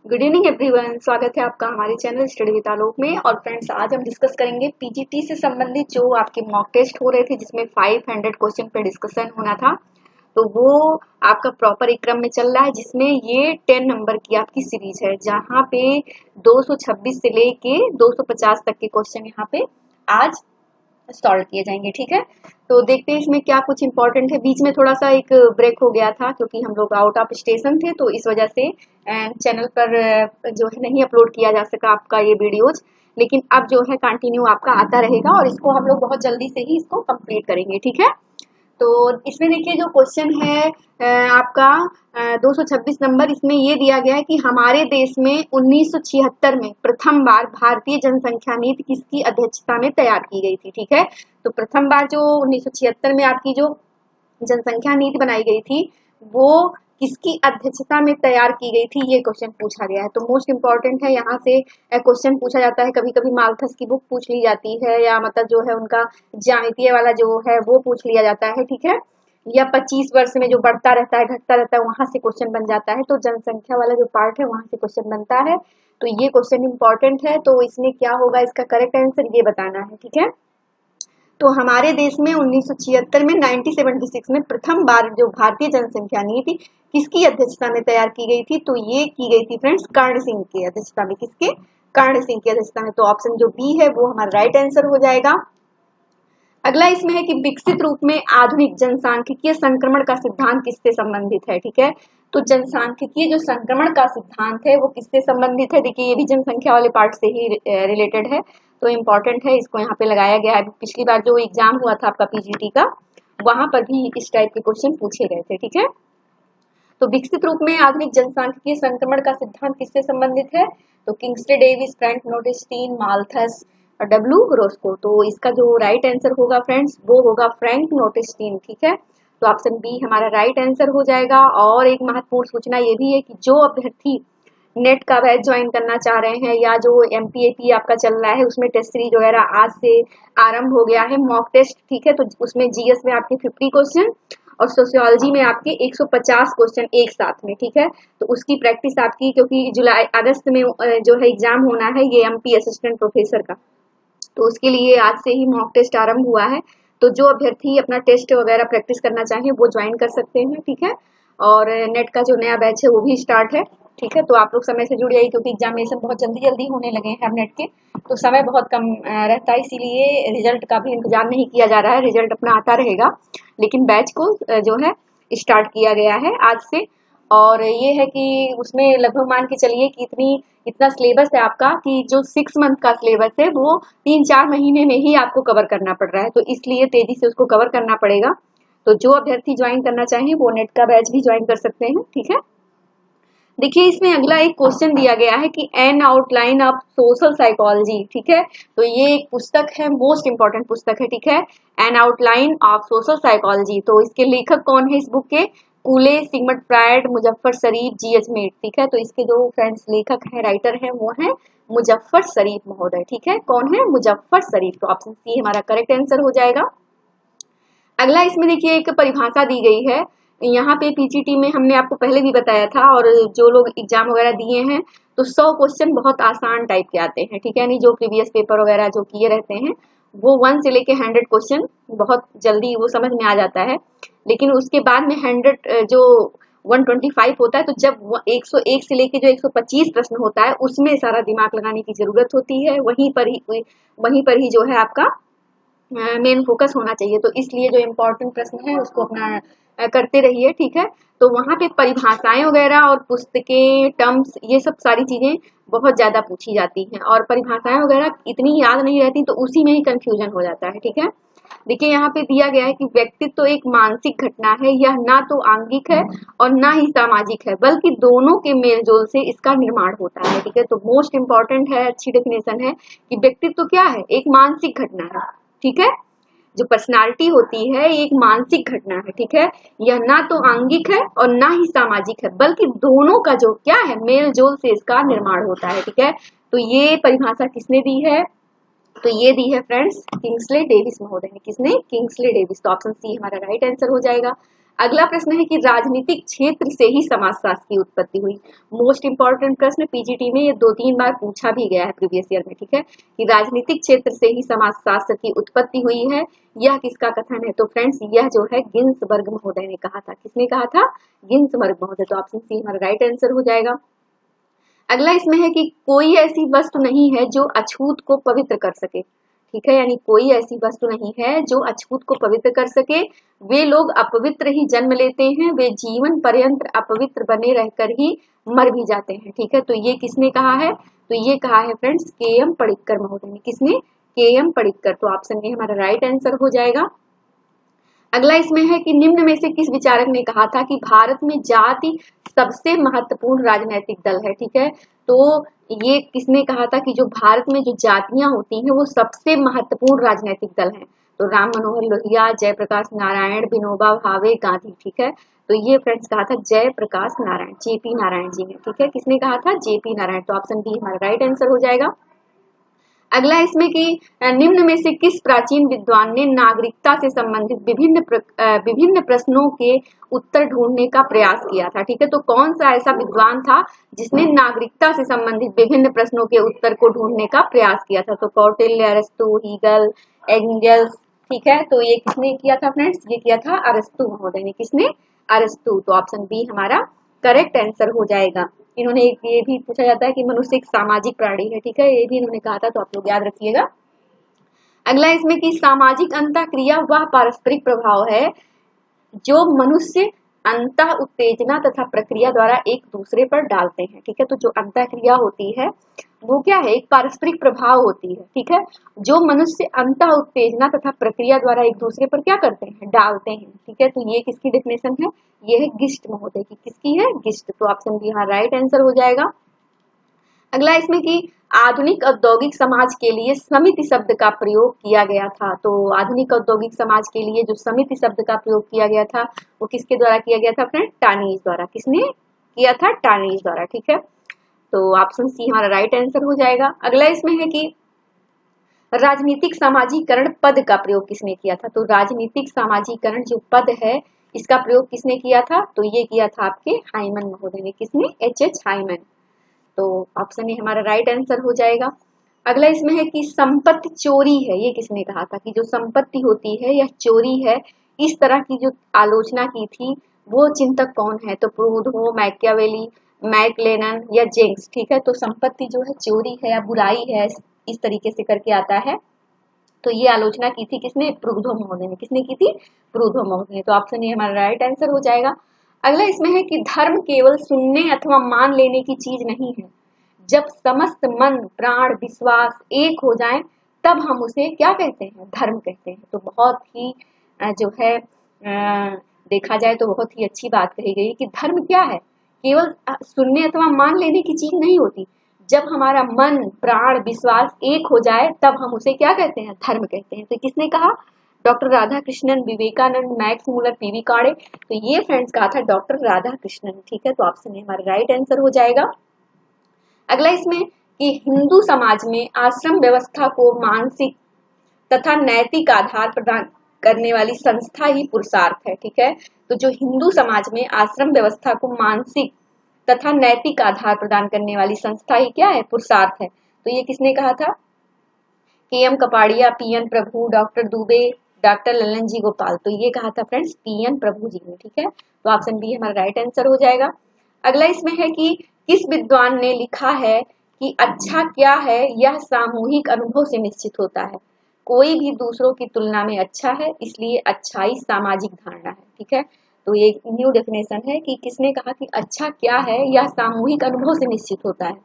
Good evening everyone, स्वागत है आपका हमारे चैनल स्टडी विद आलोक में। और फ्रेंड्स, आज हम डिस्कस करेंगे पीजीटी से संबंधित जो आपके मॉक टेस्ट हो रहे थे, जिसमें 500 क्वेश्चन पे डिस्कशन होना था। तो वो आपका प्रॉपर एक क्रम में चल रहा है, जिसमें ये 10 नंबर की आपकी सीरीज है, जहाँ पे 226 से लेके 250 तक के क्वेश्चन यहाँ पे आज सॉल्व किए जाएंगे। ठीक है, तो देखते हैं इसमें क्या कुछ इंपॉर्टेंट है। बीच में थोड़ा सा एक ब्रेक हो गया था क्योंकि हम लोग आउट ऑफ स्टेशन थे, तो इस वजह से चैनल पर जो है नहीं अपलोड किया जा सका आपका ये वीडियोज। लेकिन अब जो है कंटिन्यू आपका आता रहेगा और इसको हम लोग बहुत जल्दी से ही इसको कंप्लीट करेंगे। ठीक है, तो इसमें देखिए जो क्वेश्चन है आपका 226 नंबर, इसमें ये दिया गया है कि हमारे देश में 1976 में प्रथम बार भारतीय जनसंख्या नीति किसकी अध्यक्षता में तैयार की गई थी। ठीक है, तो प्रथम बार जो 1976 में आपकी जो जनसंख्या नीति बनाई गई थी वो किसकी अध्यक्षता में तैयार की गई थी, ये क्वेश्चन पूछा गया है। तो मोस्ट इंपॉर्टेंट है, यहाँ से क्वेश्चन पूछा जाता है। कभी कभी मालथस की बुक पूछ ली जाती है, या मतलब जो है उनका ज्यामितीय वाला जो है वो पूछ लिया जाता है। ठीक है, या 25 वर्ष में जो बढ़ता रहता है घटता रहता है, वहां से क्वेश्चन बन जाता है। तो जनसंख्या वाला जो पार्ट है वहां से क्वेश्चन बनता है। तो ये क्वेश्चन इंपॉर्टेंट है। तो इसमें क्या होगा, इसका करेक्ट आंसर ये बताना है। ठीक है, तो हमारे देश में 1976 में 1976 में प्रथम बार जो भारतीय जनसंख्या नीति किसकी अध्यक्षता में तैयार की गई थी, तो ये की गई थी फ्रेंड्स कर्ण सिंह की अध्यक्षता में। किसके? कर्ण सिंह की अध्यक्षता में। तो ऑप्शन जो बी है वो हमारा राइट आंसर हो जाएगा। अगला इसमें है कि विकसित रूप में आधुनिक जनसांख्यिकीय संक्रमण का सिद्धांत किससे संबंधित है। ठीक है, तो जनसांख्यिकीय जो संक्रमण का सिद्धांत है वो किससे संबंधित है। देखिए, ये भी जनसंख्या वाले पार्ट से ही रिलेटेड है, तो इम्पोर्टेंट है, इसको यहाँ पे लगाया गया है। पिछली बार जो एग्जाम हुआ था आपका पीजीटी का, वहां पर भी इस टाइप के क्वेश्चन पूछे गए थे। ठीक है, तो विकसित रूप में आधुनिक जनसांख्यिकीय संक्रमण का सिद्धांत किससे संबंधित है, तो किंग्सले डेविस, फ्रैंक नोटेस्टीन, माल्थस और डब्ल्यू रोस्को। तो इसका जो राइट आंसर होगा फ्रेंड्स वो होगा फ्रैंक नोटेस्टीन। ठीक है, तो ऑप्शन बी हमारा राइट आंसर हो जाएगा। और एक महत्वपूर्ण सूचना ये भी है कि जो अभ्यर्थी नेट का बैच ज्वाइन करना चाह रहे हैं, या जो एमपीएपी आपका चल रहा है उसमें टेस्ट सीरीज वगैरह आज से आरंभ हो गया है, मॉक टेस्ट। ठीक है, तो उसमें जीएस में आपके 50 क्वेश्चन और सोशियोलॉजी में आपके 150 क्वेश्चन एक साथ में। ठीक है, तो उसकी प्रैक्टिस आपकी, क्योंकि जुलाई अगस्त में जो है एग्जाम होना है ये एमपी असिस्टेंट प्रोफेसर का, तो उसके लिए आज से ही मॉक टेस्ट आरंभ हुआ है। तो जो अभ्यर्थी अपना टेस्ट वगैरह प्रैक्टिस करना चाहें वो ज्वाइन कर सकते हैं। ठीक है, और नेट का जो नया बैच है वो भी स्टार्ट है। ठीक है, तो आप लोग समय से जुड़ जाइए, क्योंकि एग्जामिनेशन बहुत जल्दी जल्दी होने लगे हैं अब नेट के, तो समय बहुत कम रहता है, इसीलिए रिजल्ट का भी इंतजार नहीं किया जा रहा है। रिजल्ट अपना आता रहेगा, लेकिन बैच को जो है स्टार्ट किया गया है आज से। और ये है कि उसमें लगभग मान के चलिए कि इतना सिलेबस है आपका, कि जो 6 मंथ का सिलेबस है वो 3-4 महीने में ही आपको कवर करना पड़ रहा है, तो इसलिए तेजी से उसको कवर करना पड़ेगा। तो जो अभ्यर्थी ज्वाइन करना चाहें वो नेट का बैच भी ज्वाइन कर सकते हैं। ठीक है, देखिए इसमें अगला एक क्वेश्चन दिया गया है कि N outline of social psychology. ठीक है, तो ये एक पुस्तक है, मोस्ट इंपॉर्टेंट पुस्तक है। ठीक है, N outline of social psychology. तो इसके लेखक कौन है इस बुक के? कूले, सिगमंड फ्रायड, मुजफ्फर शरीफ, जीएच मेट। ठीक है, तो इसके जो फ्रेंड्स लेखक है, राइटर है, वो है मुजफ्फर शरीफ महोदय। ठीक है, कौन है? मुजफ्फर शरीफ। तो ऑप्शन सी हमारा करेक्ट आंसर हो जाएगा। अगला इसमें देखिए एक परिभाषा दी गई है, यहाँ पे पीजीटी में हमने आपको पहले भी बताया था, और जो लोग एग्जाम वगैरह दिए हैं तो 100 क्वेश्चन बहुत आसान टाइप के आते हैं। ठीक है, नहीं जो प्रीवियस पेपर वगैरह जो किए रहते हैं वो 1 से लेके 100 क्वेश्चन बहुत जल्दी वो समझ में आ जाता है। लेकिन उसके बाद में 100 जो 125 होता है, तो जब 101 से लेके जो 125 प्रश्न होता है उसमें सारा दिमाग लगाने की जरूरत होती है। वहीं पर ही जो है आपका मेन फोकस होना चाहिए। तो इसलिए जो इम्पोर्टेंट प्रश्न है उसको अपना करते रहिए। ठीक है, तो वहां पे परिभाषाएं वगैरह और पुस्तकें, टर्म्स, ये सब सारी चीजें बहुत ज्यादा पूछी जाती हैं, और परिभाषाएं वगैरह इतनी याद नहीं रहती, तो उसी में ही कंफ्यूजन हो जाता है। ठीक है, देखिए यहाँ पे दिया गया है कि व्यक्तित्व तो एक मानसिक घटना है, यह ना तो आंगिक है और ना ही सामाजिक है, बल्कि दोनों के मेलजोल से इसका निर्माण होता है। ठीक है, तो मोस्ट इंपॉर्टेंट है, अच्छी डेफिनेशन है कि व्यक्तित्व तो क्या है? एक मानसिक घटना है। ठीक है, जो पर्सनालिटी होती है एक मानसिक घटना है। ठीक है, यह ना तो आंगिक है और ना ही सामाजिक है, बल्कि दोनों का जो क्या है, मेल जोल से इसका निर्माण होता है। ठीक है, तो ये परिभाषा किसने दी है? तो ये दी है फ्रेंड्स किंग्सले डेविस महोदय ने। किसने? Kingsley Davis. तो ऑप्शन सी हमारा राइट आंसर हो जाएगा। अगला प्रश्न है कि राजनीतिक क्षेत्र से ही समाजशास्त्र की उत्पत्ति हुई। मोस्ट इंपॉर्टेंट प्रश्न, पीजीटी में ये 2-3 बार पूछा भी गया है प्रीवियस ईयर में, ठीक है, कि राजनीतिक क्षेत्र से ही समाजशास्त्र की उत्पत्ति हुई है, यह किसका कथन है? तो फ्रेंड्स यह जो है गिन्सबर्ग महोदय ने कहा था। किसने कहा था? गिन्सबर्ग महोदय। तो ऑप्शन सी हमारा राइट आंसर हो जाएगा। अगला इसमें है कि कोई ऐसी वस्तु नहीं है जो अछूत को पवित्र कर सके, ठीक है, यानी कोई ऐसी वस्तु नहीं है जो अछूत को पवित्र कर सके। वे लोग अपवित्र ही जन्म लेते हैं, वे जीवन पर्यंत अपवित्र बने रहकर ही मर भी जाते हैं, ठीक है। तो ये किसने कहा है? तो ये कहा है फ्रेंड्स के.एम. पडिक्कर महोदय ने। किसने? के.एम. पडिक्कर। तो ऑप्शन ए हमारा राइट आंसर हो जाएगा। अगला इसमें है कि निम्न में से किस विचारक ने कहा था कि भारत में जाति सबसे महत्वपूर्ण राजनीतिक दल है, ठीक है। तो ये किसने कहा था कि जो भारत में जो जातियां होती हैं वो सबसे महत्वपूर्ण राजनीतिक दल हैं? तो राम मनोहर लोहिया, जयप्रकाश नारायण, विनोबा भावे, गांधी, ठीक है। तो ये फ्रेंड्स कहा था जयप्रकाश नारायण, जेपी नारायण जी ने, ठीक है। किसने कहा था? जेपी नारायण। तो ऑप्शन बी हमारा राइट आंसर हो जाएगा। अगला इसमें कि निम्न में से किस प्राचीन विद्वान ने नागरिकता से संबंधित विभिन्न प्रश्नों के उत्तर ढूंढने का प्रयास किया था, ठीक है। तो कौन सा ऐसा विद्वान था जिसने नागरिकता से संबंधित विभिन्न प्रश्नों के उत्तर को ढूंढने का प्रयास किया था? तो कौटिल्य, अरस्तु, हीगल, एंगल्स, ठीक है। तो ये किसने किया था फ्रेंड्स? ये किया था अरस्तु महोदय ने। किसने? अरस्तु। तो ऑप्शन बी हमारा करेक्ट आंसर हो जाएगा। इन्होंने ये भी पूछा जाता है कि मनुष्य एक सामाजिक प्राणी है, ठीक है, ये भी इन्होंने कहा था, तो आप लोग याद रखिएगा। अगला इसमें कि सामाजिक अंतःक्रिया वह पारस्परिक प्रभाव है जो मनुष्य अंतः उत्तेजना तथा प्रक्रिया द्वारा एक दूसरे पर डालते हैं, ठीक है। तो जो अंतःक्रिया होती है वो क्या है? एक पारस्परिक प्रभाव होती है, ठीक है, जो मनुष्य अंतः उत्तेजना तथा प्रक्रिया द्वारा एक दूसरे पर क्या करते हैं? डालते हैं, ठीक है। तो ये किसकी डेफिनेशन है? ये है गिस्ट महोदय की। किसकी है? गिस्ट। तो ऑप्शन बी यहाँ राइट आंसर हो जाएगा। अगला इसमें कि आधुनिक औद्योगिक समाज के लिए समिति शब्द का प्रयोग किया गया था। तो आधुनिक औद्योगिक समाज के लिए जो समिति शब्द का प्रयोग किया गया था वो किसके द्वारा किया गया था फ्रेंड? टानीज द्वारा। किसने किया था? टानीज द्वारा, ठीक है। तो ऑप्शन सी हमारा राइट आंसर हो जाएगा। अगला इसमें है कि राजनीतिक सामाजिकरण पद का प्रयोग किसने किया था? तो राजनीतिक सामाजिकरण जो पद है इसका प्रयोग किसने किया था? तो ये किया था आपके हाइमन महोदय ने। किसने? H Hyman. तो ऑप्शन ए हमारा राइट आंसर हो जाएगा। अगला इसमें है कि संपत्ति चोरी है, ये किसने कहा था कि जो संपत्ति होती है यह चोरी है? इस तरह की जो आलोचना की थी वो चिंतक कौन है? तो प्रूडहो, मैकियावेली, मैकलेनन या जेंक्स, ठीक है। तो संपत्ति जो है चोरी है या बुराई है, इस तरीके से करके आता है। तो ये आलोचना की थी किसने? प्रूडहो महोदय ने। किसने की थी? प्रूडहो महोदय ने। तो ऑप्शन ए हमारा राइट आंसर हो जाएगा। अगला इसमें है कि धर्म केवल सुनने अथवा मान लेने की चीज नहीं है। जब समस्त मन, प्राण, विश्वास एक हो जाएं तब हम उसे क्या कहते हैं? धर्म कहते हैं। तो बहुत ही जो है देखा जाए तो बहुत ही अच्छी बात कही गई कि धर्म क्या है? केवल सुनने अथवा मान लेने की चीज नहीं होती। जब हमारा मन, प्राण, विश्वास एक हो जाए तब हम उसे क्या कहते हैं? धर्म कहते हैं। तो किसने कहा? Doctor Radha Krishnan, Vivekananda, Max Muller, PV Kane. तो ये फ्रेंड्स कहा था डॉक्टर राधा कृष्णन, ठीक है। तो ऑप्शन ए हमारा राइट आंसर हो जाएगा। अगला इसमें कि हिंदू समाज में आश्रम व्यवस्था को मानसिक तथा नैतिक आधार प्रदान करने वाली संस्था ही पुरुषार्थ है, ठीक है। तो जो हिंदू समाज में आश्रम व्यवस्था को मानसिक तथा नैतिक आधार प्रदान करने वाली संस्था ही क्या है? पुरुषार्थ है। तो ये किसने कहा था? के.एम. कपाड़िया, पी.एन. प्रभु, डॉक्टर दुबे, डॉक्टर ललन जी गोपाल। तो ये कहा था फ्रेंड्स पी.एन. प्रभु जी ने, ठीक है। तो ऑप्शन बी हमारा राइट आंसर हो जाएगा। अगला इसमें है कि किस विद्वान ने लिखा है कि अच्छा क्या है यह सामूहिक अनुभव से निश्चित होता है। कोई भी दूसरों की तुलना में अच्छा है, इसलिए अच्छाई सामाजिक धारणा है, ठीक है। तो ये न्यू डेफिनेशन है कि किसने कहा कि अच्छा क्या है यह सामूहिक अनुभव से निश्चित होता है।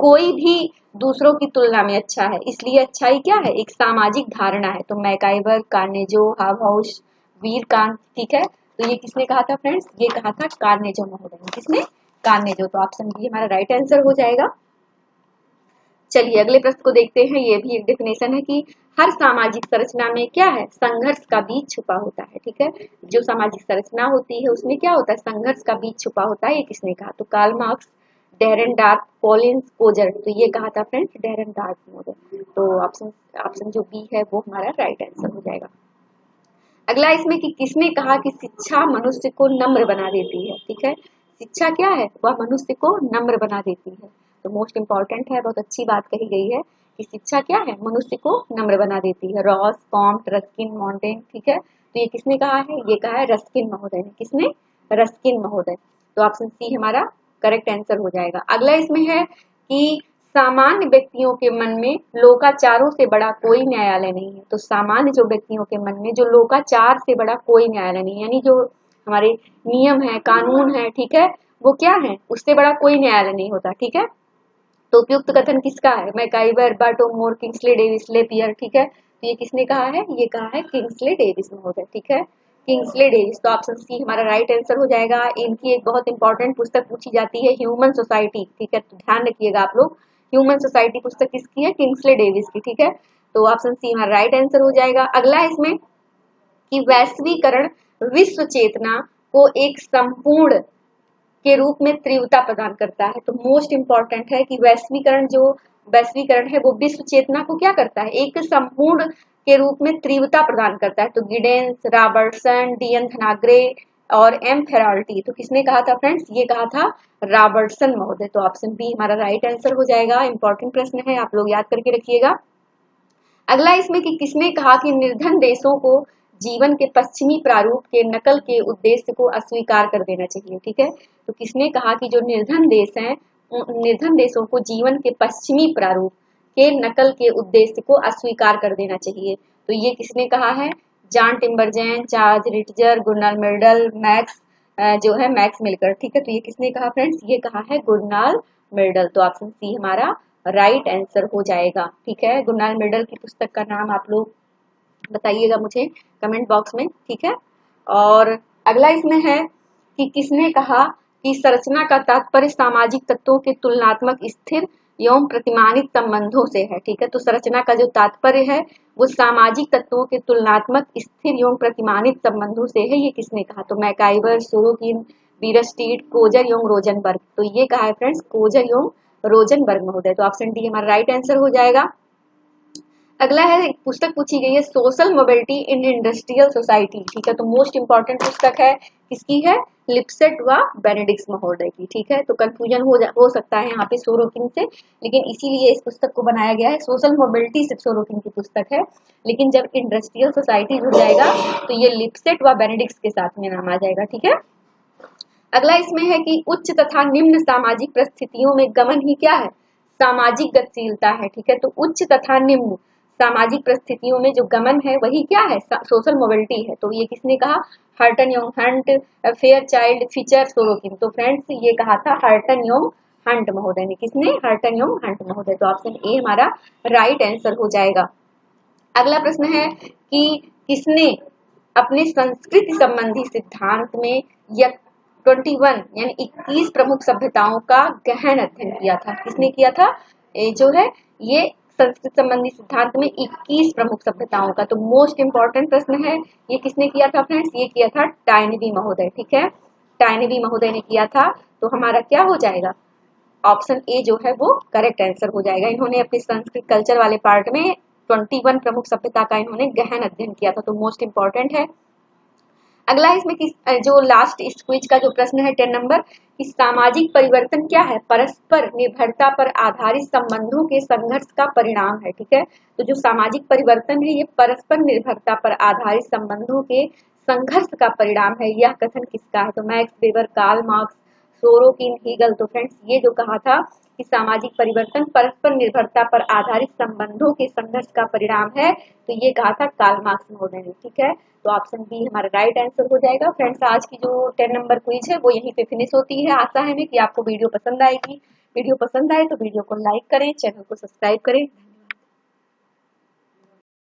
कोई भी दूसरों की तुलना में अच्छा है, इसलिए अच्छाई क्या है? एक सामाजिक धारणा है। तो मैकाइवर, कार्नेजो, हाउस, वीरकांत, ठीक है। तो ये किसने कहा था फ्रेंड्स? ये कहा था कार्नेजो महोदय ने। किसने? कार्नेजो। तो ऑप्शन बी हमारा राइट आंसर हो जाएगा। चलिए अगले प्रश्न को देखते हैं। ये भी एक डेफिनेशन है कि हर सामाजिक संरचना में क्या है? संघर्ष का बीज छुपा होता है, ठीक है। जो सामाजिक संरचना होती है उसमें क्या होता है? संघर्ष का बीज छुपा होता है। ये किसने कहा? तो Karl Marx, Dahrendorf, Collins, Coser. तो ये कहा था फ्रेंड्स डेरेन डार्क मॉडल। तो ऑप्शन जो बी है वो हमारा राइट आंसर हो जाएगा। अगला इसमें कि किसने कहा कि शिक्षा मनुष्य को नम्र बना देती है। ठीक है, शिक्षा क्या है, वह मनुष्य को नम्र बना देती है। तो मोस्ट इंपॉर्टेंट है, बहुत अच्छी बात कही गई है कि शिक्षा क्या है, मनुष्य को नम्र बना देती है। Ross, Comte, Ruskin, Montaigne. ठीक है, तो ये किसने कहा है, ये कहा है रस्किन महोदय ने। किसने, रस्किन महोदय। तो ऑप्शन सी हमारा करेक्ट आंसर हो जाएगा। अगला इसमें है कि सामान्य व्यक्तियों के मन में लोकाचारों से बड़ा कोई न्यायालय नहीं है। तो सामान्य जो व्यक्तियों के मन में जो लोकाचार से बड़ा कोई न्यायालय नहीं, यानी जो हमारे नियम है, कानून है, ठीक है, वो क्या है, उससे बड़ा कोई न्यायालय नहीं होता। ठीक है, तो उपयुक्त कथन किसका है, मैकाइवर, बार्टोमोर, किंग्सले डेविस, लेपियर। ठीक है, तो ये किसने कहा है, ये कहा है किंग्सले डेविस महोदय। ठीक है, किंग्सले डेविस। तो ऑप्शन सी हमारा राइट आंसर हो जाएगा। इनकी एक बहुत इंपॉर्टेंट पुस्तक पूछी जाती है, ह्यूमन सोसाइटी। ठीक है, तो ध्यान रखिएगा आप लोग, ह्यूमन सोसाइटी पुस्तक किसकी है, किंग्सले डेविस की। ठीक है, तो ऑप्शन सी हमारा राइट आंसर हो जाएगा। अगला इसमें कि वैश्वीकरण विश्व चेतना को एक संपूर्ण के रूप में तीव्रता प्रदान करता है। तो मोस्ट इंपॉर्टेंट है कि वैश्वीकरण है वो विश्व चेतना को क्या करता है, एक संपूर्ण के रूप में तीव्रता प्रदान करता है। तो गिडेंस, रॉबर्टसन, डीएन धनाग्रे और एम फेराल्टी। तो किसने कहा था फ्रेंड्स, ये कहा था रॉबर्टसन महोदय। तो ऑप्शन बी हमारा राइट आंसर हो जाएगा। इंपॉर्टेंट प्रश्न है, आप लोग याद करके रखिएगा। अगला इसमें कि किसने कहा कि निर्धन देशों को जीवन के पश्चिमी प्रारूप के नकल के उद्देश्य को अस्वीकार कर देना चाहिए। ठीक है, तो किसने कहा कि जो निर्धन देश हैं, निर्धन देशों को जीवन के पश्चिमी प्रारूप के नकल के उद्देश्य को अस्वीकार कर देना चाहिए। तो ये किसने कहा है, जॉन टिम्बरजेन, चार्ल्स रिटजर, गुरनाल मेडल, मैक्स जो है मैक्स मिलकर। ठीक है, तो ये किसने कहा फ्रेंड्स, ये कहा है गुरनाल मेडल। तो ऑप्शन सी हमारा राइट आंसर हो जाएगा। ठीक है, गुरनाल मेडल की पुस्तक का नाम आप लोग बताइएगा मुझे कमेंट बॉक्स में। ठीक है, और अगला इसमें है कि किसने कहा कि संरचना का तात्पर्य सामाजिक तत्वों के तुलनात्मक स्थिर एवं प्रतिमानित संबंधों से है। ठीक है, तो संरचना का जो तात्पर्य है वो सामाजिक तत्वों के तुलनात्मक स्थिर एवं प्रतिमानित संबंधों से है। ये किसने कहा, तो मैकाइवर, सोरोकिन, बीरस्टीड, कोजर एवं रोजनबर्ग। तो ये कहा है फ्रेंड्स कोजर एवं रोजनबर्ग महोदय। तो ऑप्शन डी हमारा राइट आंसर हो जाएगा। अगला है, पुस्तक पूछी गई है social mobility in industrial society. ठीक है, तो मोस्ट इंपॉर्टेंट पुस्तक है, किसकी है, लिप्सेट व बेनेडिक्ट महोदय की। ठीक है, तो कंफ्यूजन हो सकता है यहाँ पे सोरोकिन से, लेकिन इसीलिए इस पुस्तक को बनाया गया है। सोशल मोबिलिटी सिर्फ सोरोकिन की पुस्तक है, लेकिन जब इंडस्ट्रियल सोसाइटी जुड़ जाएगा तो ये लिप्सेट व बेनेडिक्ट के साथ में नाम आ जाएगा। ठीक है, अगला इसमें है कि उच्च तथा निम्न सामाजिक परिस्थितियों में गमन ही क्या है, सामाजिक गतिशीलता है। ठीक है, तो उच्च तथा निम्न सामाजिक परिस्थितियों में जो गमन है वही क्या है, सोशल मोबिलिटी है। तो ये किसने कहा, हर्टन Yong Hunt, fair child, feature, Sorokin. तो फ्रेंड्स ये कहा था हर्टन योंग हंट महोदय ने। किसने, हर्टन योंग हंट महोदय। तो ऑप्शन ए हमारा राइट आंसर हो जाएगा। अगला प्रश्न है कि किसने अपने संस्कृति संबंधी सिद्धांत में 21 यानी 21 प्रमुख सभ्यताओं का गहन अध्ययन किया था। किसने किया था, जो है ये संस्कृत संबंधी सिद्धांत में 21 प्रमुख सभ्यताओं का। तो मोस्ट इंपॉर्टेंट प्रश्न है, ये किसने किया था फ्रेंड्स, ये किया था टाइनबी महोदय। ठीक है, टाइनबी महोदय ने किया था। तो हमारा क्या हो जाएगा, ऑप्शन ए जो है वो करेक्ट आंसर हो जाएगा। इन्होंने अपने संस्कृत कल्चर वाले पार्ट में 21 प्रमुख सभ्यता का इन्होंने गहन अध्ययन किया था। तो मोस्ट इंपॉर्टेंट है। अगला इसमें जो लास्ट इस क्विज का जो प्रश्न है 10 नंबर, कि सामाजिक परिवर्तन क्या है, परस्पर निर्भरता पर आधारित संबंधों के संघर्ष का परिणाम है। ठीक है, तो जो सामाजिक परिवर्तन है ये परस्पर निर्भरता पर आधारित संबंधों के संघर्ष का परिणाम है। यह कथन किसका है, तो Max Weber, Karl Marx, Sorokin, Hegel. तो फ्रेंड्स ये जो कहा था कि सामाजिक परिवर्तन परस्पर निर्भरता पर आधारित संबंधों के संघर्ष का परिणाम है, तो ये कहा था कार्ल मार्क्स महोदय ने। ठीक है, तो ऑप्शन बी हमारा राइट आंसर हो जाएगा। फ्रेंड्स आज की जो 10 नंबर क्विज है वो यहीं पे फिनिश होती है। आशा है कि आपको वीडियो पसंद आएगी। वीडियो पसंद आए तो वीडियो को लाइक करें, चैनल को सब्सक्राइब करें।